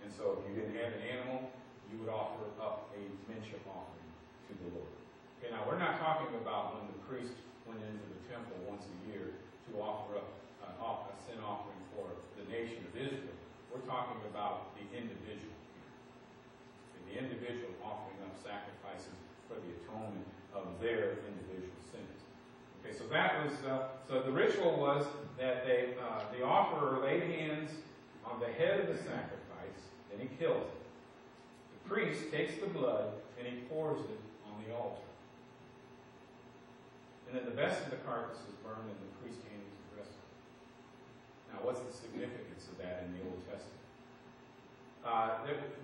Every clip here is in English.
And so if you didn't have an animal, you would offer up a mention offering to the Lord. Okay, now we're not talking about when the priest went into the temple once a year to offer up a sin offering for the nation of Israel. We're talking about the individual here. And the individual offering up sacrifices for the atonement of their individual sins. Okay, so that was, so the ritual was that the offerer laid hands on the head of the sacrifice, and he kills it. The priest takes the blood and he pours it on the altar. And then the best of the carcass is burned and the priest handles the rest of it. Now, what's the significance of that in the Old Testament?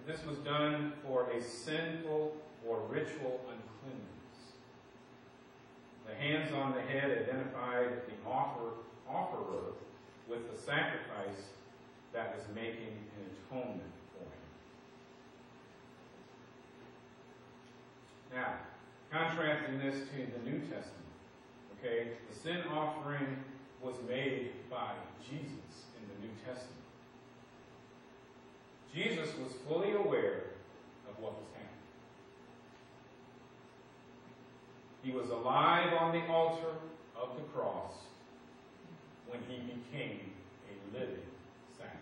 This was done for a sinful or ritual uncleanness. The hands on the head identified the offerer with the sacrifice that was making an atonement for him. Now, contrasting this to the New Testament, okay, the sin offering was made by Jesus in the New Testament. Jesus was fully aware of what was happening. He was alive on the altar of the cross when he became a living sacrifice.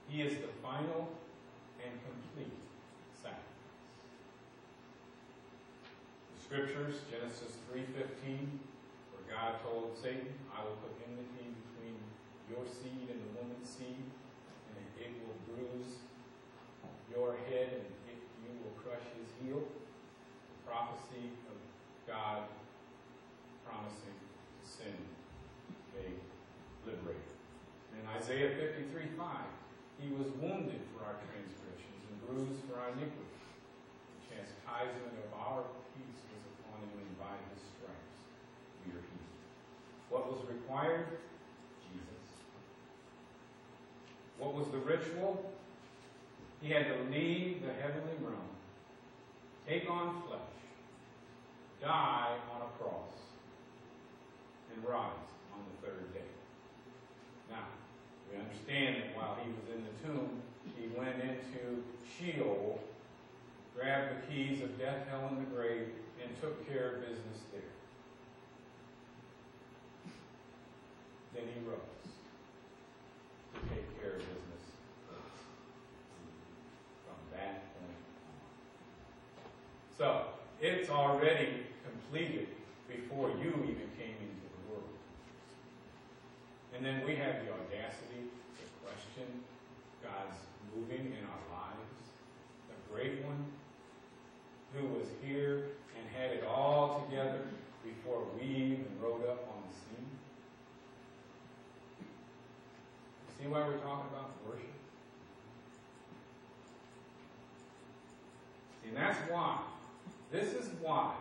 He is the final and complete sacrifice. The scriptures, Genesis 3:15, where God told Satan, I will put enmity between your seed and the woman's seed, and it will bruise your head, and you will crush his heel. The prophecy of God promising to send a liberator. In Isaiah 53:5, he was wounded for our transgressions and bruised for our iniquity. The chastisement of our peace was upon him, and by his stripes we are healed. What was required? Jesus. What was the ritual? He had to leave the heavenly realm, take on flesh, die on a cross, and rise on the third day. Now, we understand that while he was in the tomb, he went into Sheol, grabbed the keys of death, hell, and the grave, and took care of business there. Then he rose to take care of business from that point on. So, it's already completed before you even came into the world. And then we have the audacity to question God's moving in our lives. The great one who was here and had it all together before we even rode up on the scene. See why we're talking about worship? See, and that's why. This is why,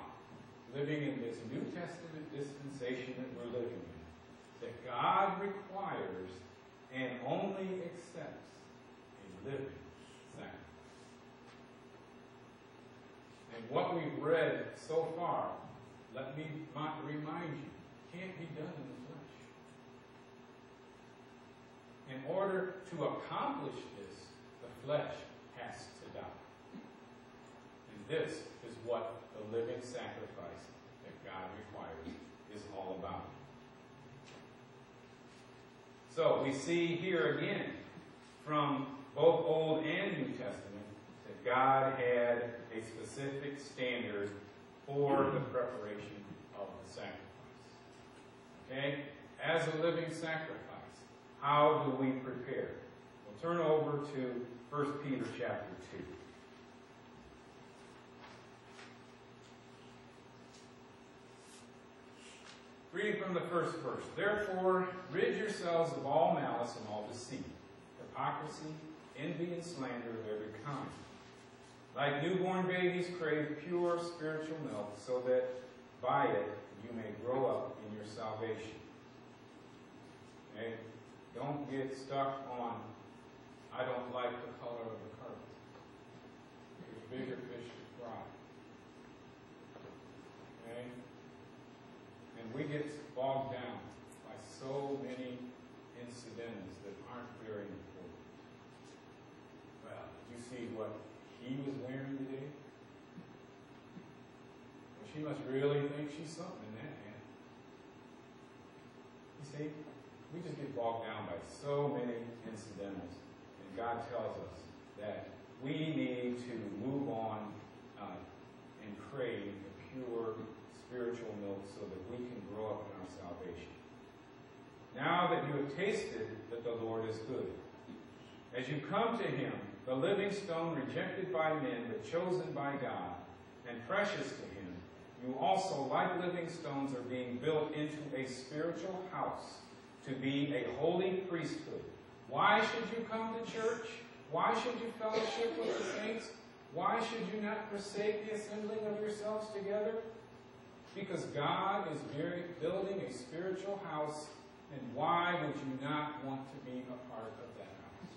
living in this New Testament dispensation that we're living in, that God requires and only accepts a living sacrifice. And what we've read so far, let me remind you, can't be done in the flesh. In order to accomplish this, the flesh has to die. And this is what the living sacrifice that God requires is all about. So we see here again from both Old and New Testament that God had a specific standard for the preparation of the sacrifice. Okay? As a living sacrifice, how do we prepare? We'll turn over to 1 Peter chapter 2. Reading from the first verse. Therefore, rid yourselves of all malice and all deceit, hypocrisy, envy, and slander of every kind. Like newborn babies, crave pure spiritual milk, so that by it you may grow up in your salvation. Okay? Don't get stuck on, I don't like the color of the carpet. There's bigger fish to fry. Okay? And we get bogged down by so many he was wearing today? Well, she must really think she's something in that hand. You see, we just get bogged down by so many incidentals. And God tells us that we need to move on and crave the pure spiritual milk so that we can grow up in our salvation. Now that you have tasted that the Lord is good, as you come to him, the living stone rejected by men but chosen by God and precious to him, you also, like living stones, are being built into a spiritual house to be a holy priesthood. Why should you come to church? Why should you fellowship with the saints? Why should you not forsake the assembling of yourselves together? Because God is building a spiritual house, and why would you not want to be a part of that house?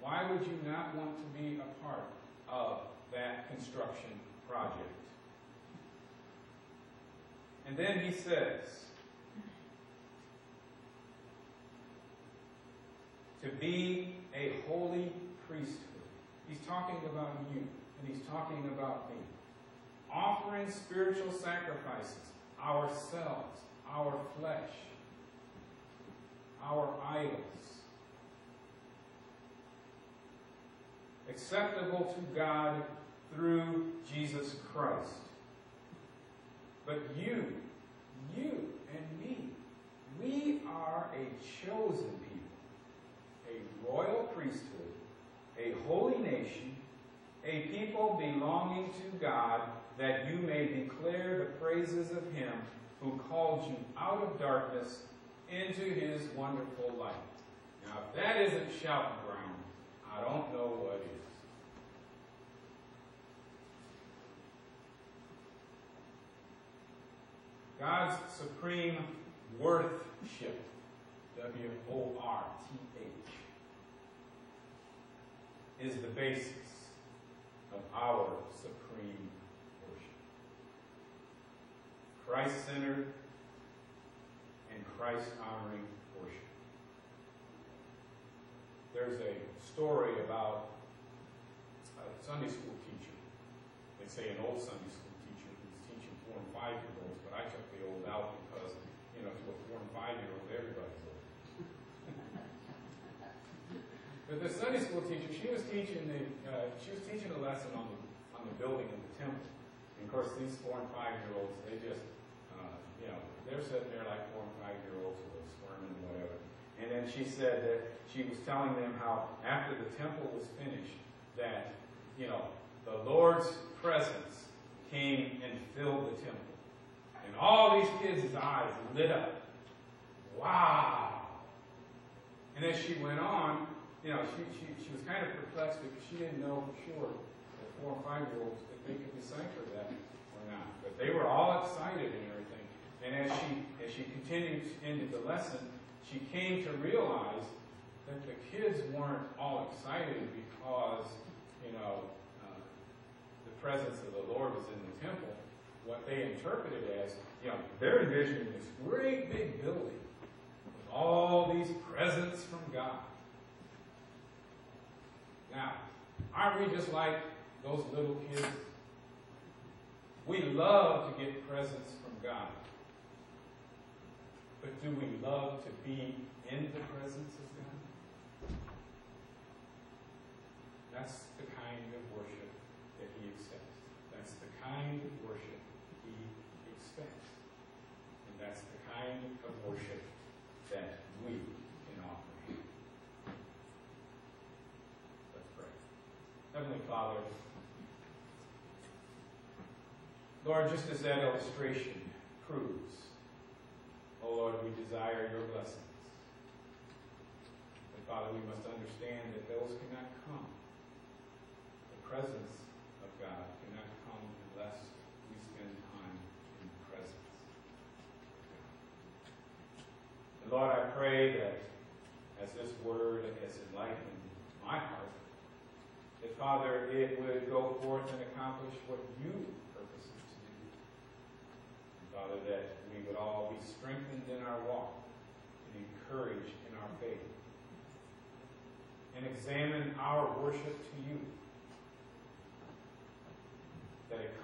Why would you not want to be a part of that construction project? And then he says, to be a holy priesthood. He's talking about you, and he's talking about me. Offering spiritual sacrifices, ourselves, our flesh, our idols, acceptable to God through Jesus Christ. But you and me, we are a chosen people, a royal priesthood, a holy nation, a people belonging to God, that you may declare the praises of him who called you out of darkness into his wonderful light. Now, if that isn't shouting ground, I don't know what is. God's supreme worthship, W-O-R-T-H, is the basis of our supreme worship. Christ-centered and Christ-honoring worship. There's a story about a Sunday school teacher. They say an old Sunday school teacher who's teaching 4- and 5-year-olds, but I took the old out because, to a 4- and 5-year-old, everybody's old. But the Sunday school teacher, she was teaching a lesson on the building of the temple. And of course, these 4- and 5-year-olds, they just, they're sitting there like 4- and 5-year-olds who are squirming and whatever. And then she said that she was telling them how after the temple was finished, that, the Lord's presence came and filled the temple. And all these kids' eyes lit up. Wow! And as she went on, she was kind of perplexed because she didn't know for sure that 4- and 5-year-olds, if they could decipher that or not. But they were all excited and everything. And as she continued into the lesson, she came to realize that the kids weren't all excited because, the presence of the Lord was in the temple. What they interpreted as, they're envisioning this great big building with all these presents from God. Now, aren't we just like those little kids? We love to get presents from God. But do we love to be in the presence of God? That's the kind of worship that he accepts. That's the kind of worship he expects. And that's the kind of worship that we can offer him. Let's pray. Heavenly Father, Lord, just as that illustration proves, oh Lord, we desire your blessings. But Father, we must understand that those cannot come. The presence of God cannot come unless we spend time in the presence of God. And Lord, I pray that as this word has enlightened my heart, that Father, it would go forth and accomplish what you purpose it to do. And Father, that we would all be strengthened in our walk and encouraged in our faith, and examine our worship to you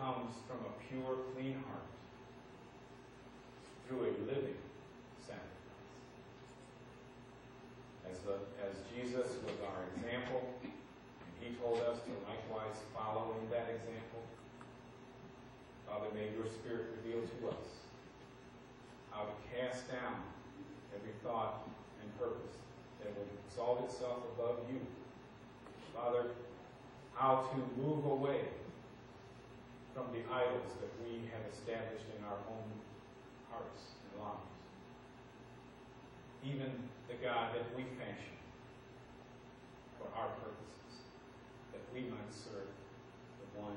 comes from a pure, clean heart through a living sacrifice. As Jesus was our example, and he told us to likewise follow in that example, Father, may your Spirit reveal to us how to cast down every thought and purpose that will exalt itself above you. Father, how to move away from the idols that we have established in our own hearts and lives. Even the God that we fashion for our purposes, that we might serve the one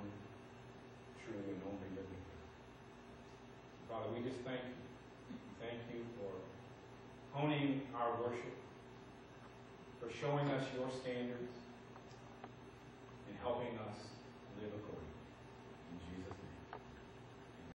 true and only living God. Father, we just thank you. Thank you for honing our worship, for showing us your standards,